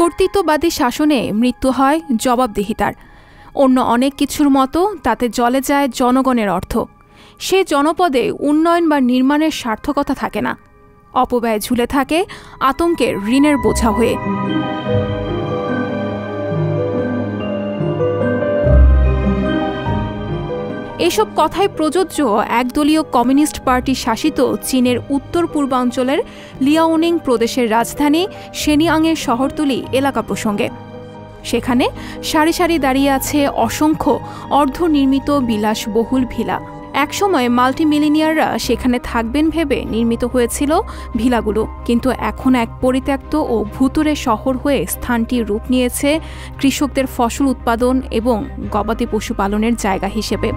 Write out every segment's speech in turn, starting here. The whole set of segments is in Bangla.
কর্তৃত্ববাদী শাসনে মৃত্যু হয় জবাবদিহিতার। অন্য অনেক কিছুর মতো তাতে জ্বলে যায় জনগণের অর্থ। সে জনপদে উন্নয়ন বা নির্মাণের সার্থকতা থাকে না, অপব্যয় ঝুলে থাকে আতঙ্কের ঋণের বোঝা হয়ে। এসব কথাই প্রযোজ্য একদলীয় কমিউনিস্ট পার্টি শাসিত চীনের উত্তর পূর্বাঞ্চলের লিয়াওনিং প্রদেশের রাজধানী শেনিয়াংয়ের শহরতলি এলাকা প্রসঙ্গে। সেখানে সারি সারি দাঁড়িয়ে আছে অসংখ্য অর্ধনির্মিত বিলাসবহুল ভিলা। একসময় মাল্টিমিলিনিয়াররা সেখানে থাকবেন ভেবে নির্মিত হয়েছিল ভিলাগুলো, কিন্তু এখন এক পরিত্যক্ত ও ভুতুড়ে শহর হয়ে স্থানটি রূপ নিয়েছে কৃষকদের ফসল উৎপাদন এবং গবাদি পশুপালনের জায়গা হিসেবে।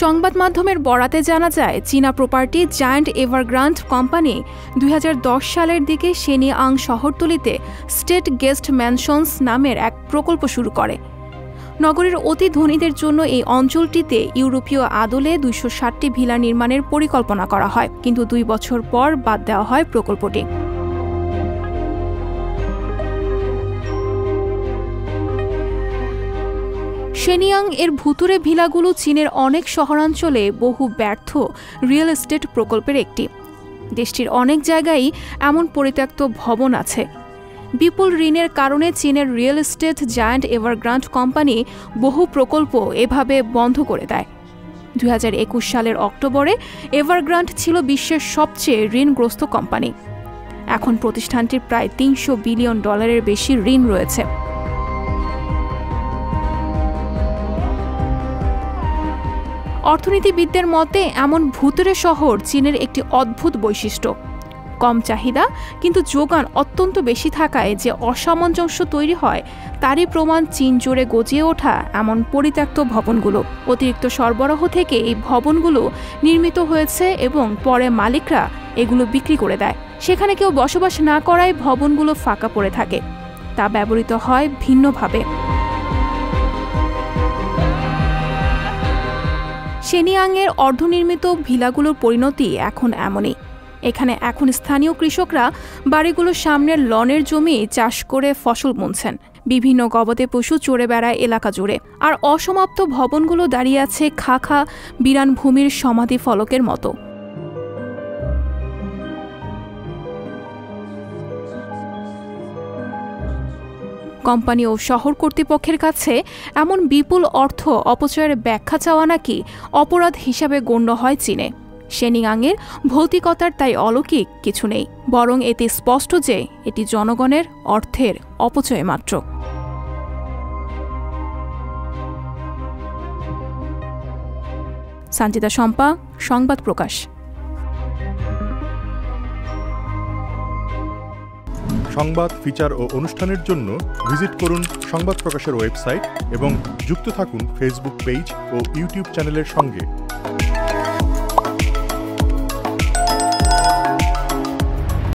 সংবাদ মাধ্যমের বরাতে জানা যায়, চীনা প্রপার্টি জায়ান্ট এভারগ্রান্ড কোম্পানি 2010 সালের দিকে শেনিয়াং শহরতলিতে স্টেট গেস্ট ম্যানশনস নামের এক প্রকল্প শুরু করে। নগরীর অতি ধনীদের জন্য এই অঞ্চলটিতে ইউরোপীয় আদলে 260টি ভিলা নির্মাণের পরিকল্পনা করা হয়, কিন্তু 2 বছর পর বাদ দেওয়া হয় প্রকল্পটি। শেনিয়াং এর ভুতুরে ভিলাগুলো চীনের অনেক শহরাঞ্চলে বহু ব্যর্থ রিয়েল এস্টেট প্রকল্পের একটি। দেশটির অনেক জায়গায় এমন পরিত্যক্ত ভবন আছে। বিপুল ঋণের কারণে চীনের real estate giant Evergrande company বহু প্রকল্প এভাবে বন্ধ করে দেয়। 2021 সালের অক্টোবরে এভারগ্রান্ড ছিল বিশ্বের সবচেয়ে ঋণগ্রস্ত কোম্পানি। এখন প্রতিষ্ঠানটির প্রায় $300 বিলিয়ন বেশি ঋণ রয়েছে। অর্থনীতিবিদদের মতে এমন ভুতুরে শহর চীনের একটি অদ্ভুত বৈশিষ্ট্য। কম চাহিদা কিন্তু যোগান অত্যন্ত বেশি থাকায় যে অসামঞ্জস্য তৈরি হয় তারই প্রমাণ চীন জুড়ে গজিয়ে ওঠা এমন পরিত্যক্ত ভবনগুলো। অতিরিক্ত সরবরাহ থেকে এই ভবনগুলো নির্মিত হয়েছে এবং পরে মালিকরা এগুলো বিক্রি করে দেয়। সেখানে কেউ বসবাস না করায় ভবনগুলো ফাঁকা পড়ে থাকে, তা ব্যবহৃত হয় ভিন্নভাবে। শেনিয়াংয়ের অর্ধনির্মিত ভিলাগুলোর পরিণতি এখন এমনই। এখানে এখন স্থানীয় কৃষকরা বাড়িগুলোর সামনের লনের জমি চাষ করে ফসল বুনছেন। বিভিন্ন গবাদি পশু চড়ে বেড়ায় এলাকা জুড়ে। আর অসমাপ্ত ভবনগুলো দাঁড়িয়ে আছে খাখা বিরান ভূমির সমাধি ফলকের মতো। কোম্পানি ও শহর কর্তৃপক্ষের কাছে এমন বিপুল অর্থ অপচয়ের ব্যাখ্যা চাওয়া নাকি অপরাধ হিসাবে গণ্য হয় চীনে। শেনিয়াংয়ের ভৌতিকতার তাই অলৌকিক কিছু নেই, বরং এতে স্পষ্ট যে এটি জনগণের অর্থের অপচয় মাত্র। সঞ্জিতা শম্পা, সংবাদ প্রকাশ। সংবাদ, ফিচার ও অনুষ্ঠানের জন্য ভিজিট করুন সংবাদ প্রকাশের ওয়েবসাইট এবং যুক্ত থাকুন ফেসবুক পেজ ও ইউটিউব চ্যানেলের সঙ্গে।